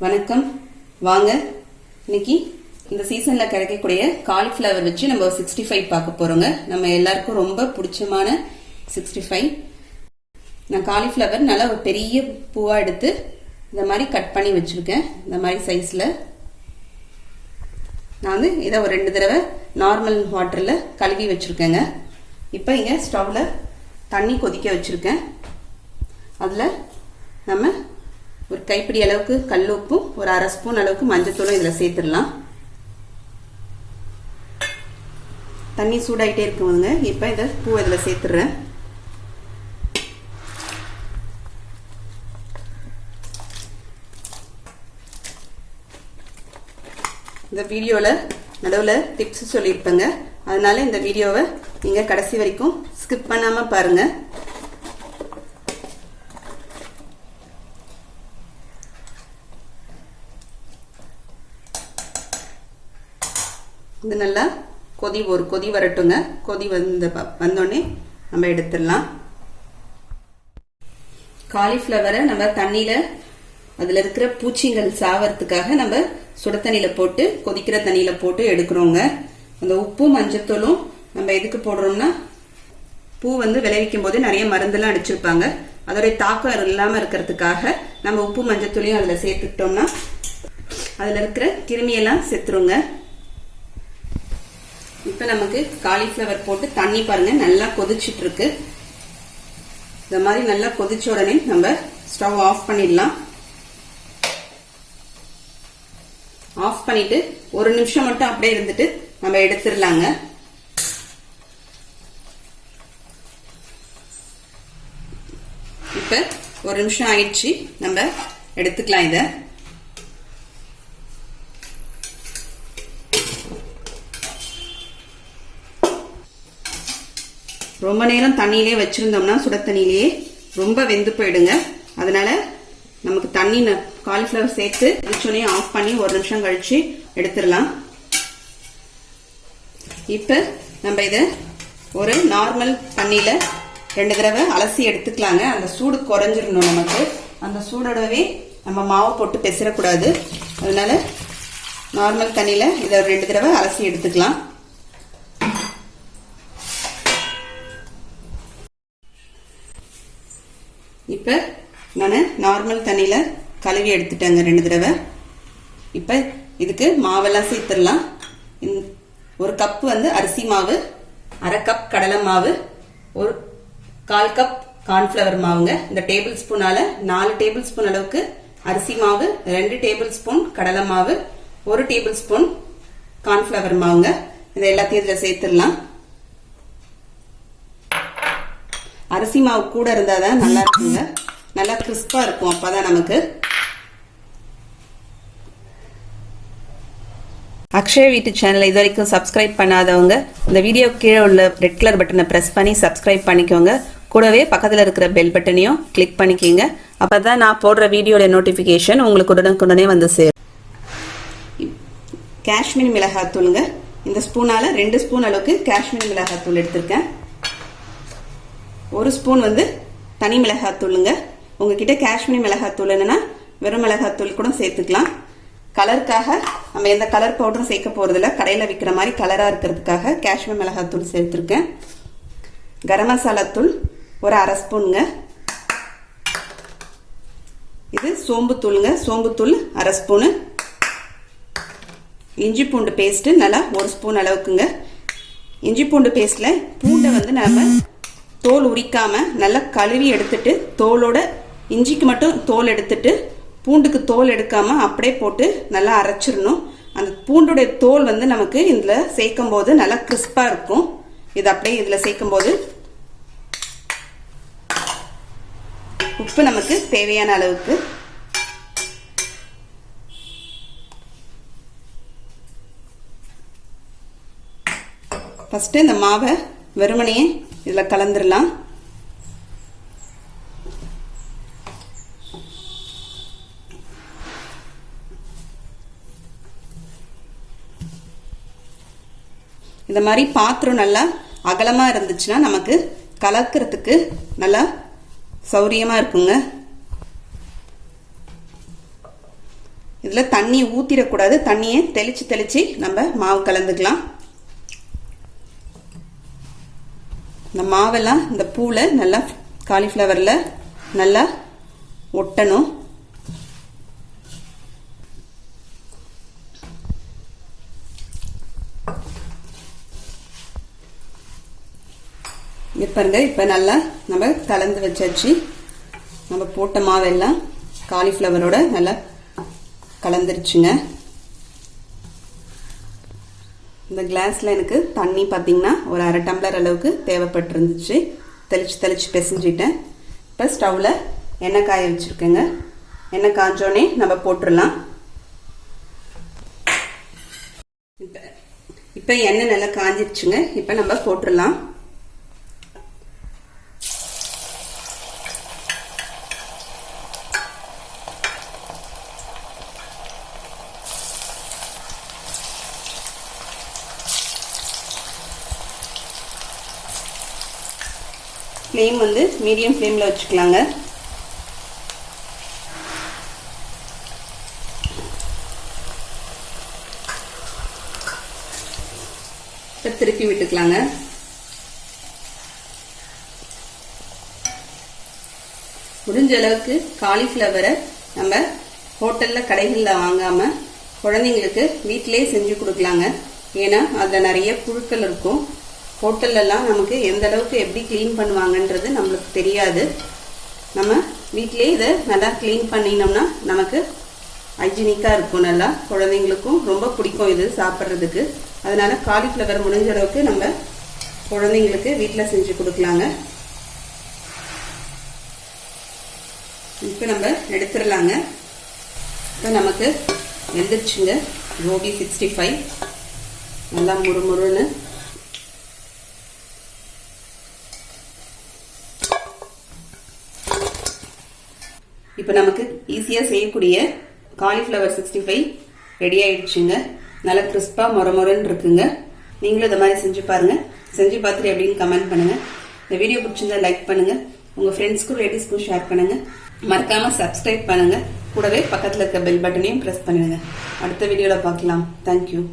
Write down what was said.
வணக்கம். வாங்க இன்னைக்கு இந்த சீசன்ல கிடைக்கக்கூடிய காலிஃபிளவர் வச்சு நம்ம 65 பார்க்க போறோங்க. நம்ம எல்லாருக்கும் ரொம்ப பிடிச்சமான 65. நான் காலிஃபிளவர் நல்லா ஒரு பெரிய பூவா எடுத்து இந்த மாதிரி கட் பண்ணி வச்சிருக்கேன். இந்த மாதிரி சைஸ்ல நான் இதை ஒரு 2 தடவை நார்மல் வாட்டர்ல கழுவி வச்சிருக்கேங்க. இப்போ இங்க ஸ்டவ்ல தண்ணி கொதிக்க வச்சிருக்கேன். அதுல நம்ம ஒரு கைப்பிடி அளவுக்கு கல் உப்பும் ஒரு அரை ஸ்பூன் அளவுக்கு மஞ்சத்தூளும் இதில் சேர்த்துடலாம். தண்ணி சூடாயிட்டே இருக்குங்க. இப்போ இதை பூ இதில் சேர்த்துடுறேன். இந்த வீடியோவில் நடுவில் டிப்ஸ் சொல்லியிருப்பேங்க. அதனால இந்த வீடியோவை நீங்கள் கடைசி வரைக்கும் ஸ்கிப் பண்ணாமல் பாருங்கள். இது நல்லா ஒரு கொதி வரட்டுங்க. கொதி வந்தோடனே நம்ம எடுத்துடலாம். காலிஃப்ளவரை நம்ம தண்ணியில அதுல இருக்கிற பூச்சிகள் சாவறதுக்காக நம்ம சுட தண்ணியில போட்டு கொதிக்கிற தண்ணியில போட்டு எடுக்கிறோங்க. அந்த உப்பும் மஞ்சத்தூளும் நம்ம எதுக்கு போடுறோம்னா, பூ விளைவிக்கும் போது நிறைய மருந்தெல்லாம் அடிச்சிருப்பாங்க. அதோடைய தாக்கம் இல்லாம இருக்கிறதுக்காக நம்ம உப்பு மஞ்சத்தூளையும் அதுல சேர்த்துக்கிட்டோம்னா அதுல இருக்கிற கிருமியெல்லாம் செத்துருங்க. இப்ப நமக்கு காலிஃபிளவர் போட்டு தண்ணி பாருங்க நல்லா கொதிச்சிட்டு இருக்கு. இந்த மாதிரி நல்லா கொதிச்ச உடனே நம்ம ஸ்டவ் ஆஃப் பண்ணிடலாம். ஆஃப் பண்ணிட்டு ஒரு நிமிஷம் மட்டும் அப்படியே இருந்துட்டு நம்ம எடுத்துடலாங்க. இப்ப ஒரு நிமிஷம் ஆயிடுச்சு, நம்ம எடுத்துக்கலாம். இத ரொம்ப நேரம் தண்ணியிலே வச்சிருந்தோம்னா சுட தண்ணியிலேயே ரொம்ப வெந்து போயிடுங்க. அதனால நமக்கு தண்ணி காலிஃபிளவர் சேர்த்து வச்சோடனே ஆஃப் பண்ணி ஒரு நிமிஷம் கழிச்சு எடுத்துடலாம். இப்ப நம்ம இத ஒரு நார்மல் தண்ணியில 2 தடவை அலசி எடுத்துக்கலாங்க. அந்த சூடு குறைஞ்சிடணும் நமக்கு. அந்த சூடோடவே நம்ம மாவு போட்டு பெசரக்கூடாது. அதனால நார்மல் தண்ணியில இதை 2 தடவை அலசி எடுத்துக்கலாம். இப்ப நான் நார்மல் தண்ணியில கழுவி எடுத்துட்டேங்க 2 தடவை. இப்ப இதுக்கு மாவெல்லாம் சேர்த்துடலாம். ஒரு கப் அரிசி மாவு, அரை கப் கடலை மாவு, ஒரு 1/4 கப் கார்ன்ஃபிளவர் மாவுங்க. இந்த டேபிள் ஸ்பூனால 4 டேபிள் ஸ்பூன் அளவுக்கு அரிசி மாவு, 2 டேபிள் ஸ்பூன் கடலை மாவு, 1 டேபிள் ஸ்பூன் கார்ன்ஃபிளவர் மாவுங்க. இதை எல்லாத்தையும் இதுல சேர்த்துடலாம். அரிசி மாவு கூட இருந்தாதான் நல்லா இருக்குங்க. நல்லா கிறிஸ்பா இருக்கும். அப்பதான் நமக்கு. அக்ஷய வீட்டு சேனலை இது வரைக்கும் சப்ஸ்கிரைப் பண்ணாதவங்க இந்த வீடியோ கீழே உள்ள ரெட் கலர் பட்டனை பிரஸ் பண்ணி சப்ஸ்கிரைப் பண்ணிக்கோங்க. கூடவே பக்கத்தில் இருக்கிற பெல் பட்டனையும் கிளிக் பண்ணிக்கோங்க. அப்பதான் நான் போடுற வீடியோட நோட்டிபிகேஷன் உங்களுக்கு உடனுக்குடனே சேரும். காஷ்மீர் மிளகாத்தூளுங்க. இந்த ஸ்பூனால 2 ஸ்பூன் அளவுக்கு காஷ்மீர் மிளகாத்தூள் எடுத்திருக்கேன். 1 ஸ்பூன் தனி மிளகாத்தூளுங்க. உங்ககிட்ட காஷ்மீர் மிளகாத்தூள் என்னன்னா வெறும் மிளகாத்தூள் கூட சேர்த்துக்கலாம். கலருக்காக நம்ம எந்த கலர் பவுடரும் சேர்க்க போறதில்ல. கடையில் விற்கிற மாதிரி கலரா இருக்கிறதுக்காக காஷ்மீர் மிளகாத்தூள் சேர்த்திருக்கேன். கரம் மசாலா தூள் ஒரு அரை ஸ்பூனுங்க. இது சோம்பு தூளுங்க. சோம்பு தூள் அரை ஸ்பூனு. இஞ்சி பூண்டு பேஸ்ட் நல்லா 1 ஸ்பூன் அளவுக்குங்க. இஞ்சி பூண்டு பேஸ்ட்ல பூண்டை நம்ம தோல் உரிக்காம நல்லா கழுவி எடுத்துட்டு தோலோட இஞ்சிக்கு மட்டும் தோல் எடுத்துட்டு பூண்டுக்கு தோல் எடுக்காம அப்படியே போட்டு நல்லா அரைச்சிடணும். அந்த பூண்டுடைய தோல் நமக்கு இதுல சேர்க்கும் போது நல்லா கிறிஸ்பா இருக்கும். இது அப்படியே இதுல சேர்க்கும் போது உப்பு நமக்கு தேவையான அளவுக்கு. ஃபர்ஸ்ட் இந்த மாவை வெறுமனையே இதுல கலந்துடலாம். இந்த மாதிரி பாத்திரம் நல்லா அகலமா இருந்துச்சுன்னா நமக்கு கலக்கிறதுக்கு நல்லா சௌரியமா இருக்குங்க. இதில் தண்ணி ஊற்றிடக்கூடாது, தண்ணியை தெளித்து நம்ம மாவு கலந்துக்கலாம். இந்த மாவெல்லாம் இந்த பூவில் நல்லா காலிஃப்ளவரில் நல்லா ஒட்டணும். பாருங்க, இப்போ நல்லா நம்ம கலந்து வச்சாச்சு. நம்ம போட்ட மாவெல்லாம் காலிஃப்ளவரோட நல்லா கலந்துருச்சுங்க. இந்த கிளாஸில் எனக்கு தண்ணி பார்த்தீங்கன்னா ஒரு 1/2 டம்ளர் அளவுக்கு தேவைப்பட்டிருந்துச்சு. தெளித்து பிசைஞ்சிட்டேன். இப்போ ஸ்டவ்வில் எண்ணெய் காய வச்சுருக்கேங்க. எண்ணெய் காஞ்சோடனே நம்ம போட்டுடலாம். இப்போ எண்ணெய் நல்லா காஞ்சிருச்சுங்க. இப்போ நம்ம போட்டுடலாம். ஃப்ளேம் வந்து மீடியம் ஃப்ளேமில் வச்சுக்கலாங்க. இப்போ திருப்பி விட்டுக்கலாங்க. முடிஞ்ச அளவுக்கு காலிஃப்ளவரை நம்ம ஹோட்டலில் கடைகளில் வாங்காமல் குழந்தைங்களுக்கு வீட்டிலே செஞ்சு கொடுக்கலாங்க. ஏன்னா அதில் நிறைய புழுக்கள் இருக்கும். ஹோட்டல்லாம் நமக்கு எந்த அளவுக்கு எப்படி க்ளீன் பண்ணுவாங்கன்றது நம்மளுக்கு தெரியாது. நம்ம வீட்டிலே இதை நல்லா க்ளீன் பண்ணினோம்னா நமக்கு ஹைஜீனிக்காக இருக்கும். நல்லா குழந்தைங்களுக்கும் ரொம்ப பிடிக்கும் இது சாப்பிட்றதுக்கு. அதனால காலிஃப்ளவர் முடிஞ்ச அளவுக்கு நம்ம குழந்தைங்களுக்கு வீட்டில் செஞ்சு கொடுக்கலாங்க. இப்போ நம்ம எடுத்துடலாங்க. இப்போ நமக்கு வெந்துருச்சுங்க கோபி 65 நல்லா முறுமுறுன்னு. இப்போ நமக்கு ஈஸியாக செய்யக்கூடிய காலிஃப்ளவர் 65 ரெடி ஆயிடுச்சுங்க. நல்லா கிறிஸ்பாக மொரமொரன்னு இருக்குங்க. நீங்களும் இந்த மாதிரி செஞ்சு பாருங்கள். செஞ்சு பார்த்துட்டு எப்படின்னு கமெண்ட் பண்ணுங்கள். இந்த வீடியோ பிடிச்சிருந்தா லைக் பண்ணுங்கள். உங்கள் ஃப்ரெண்ட்ஸ்க்கும் ரிலேட்டிவ்ஸ்க்கும் ஷேர் பண்ணுங்கள். மறக்காமல் சப்ஸ்கிரைப் பண்ணுங்கள். கூடவே பக்கத்தில் இருக்க பெல் பட்டனையும் ப்ரெஸ் பண்ணுங்கள். அடுத்த வீடியோவில் பார்க்கலாம். தேங்க்யூ.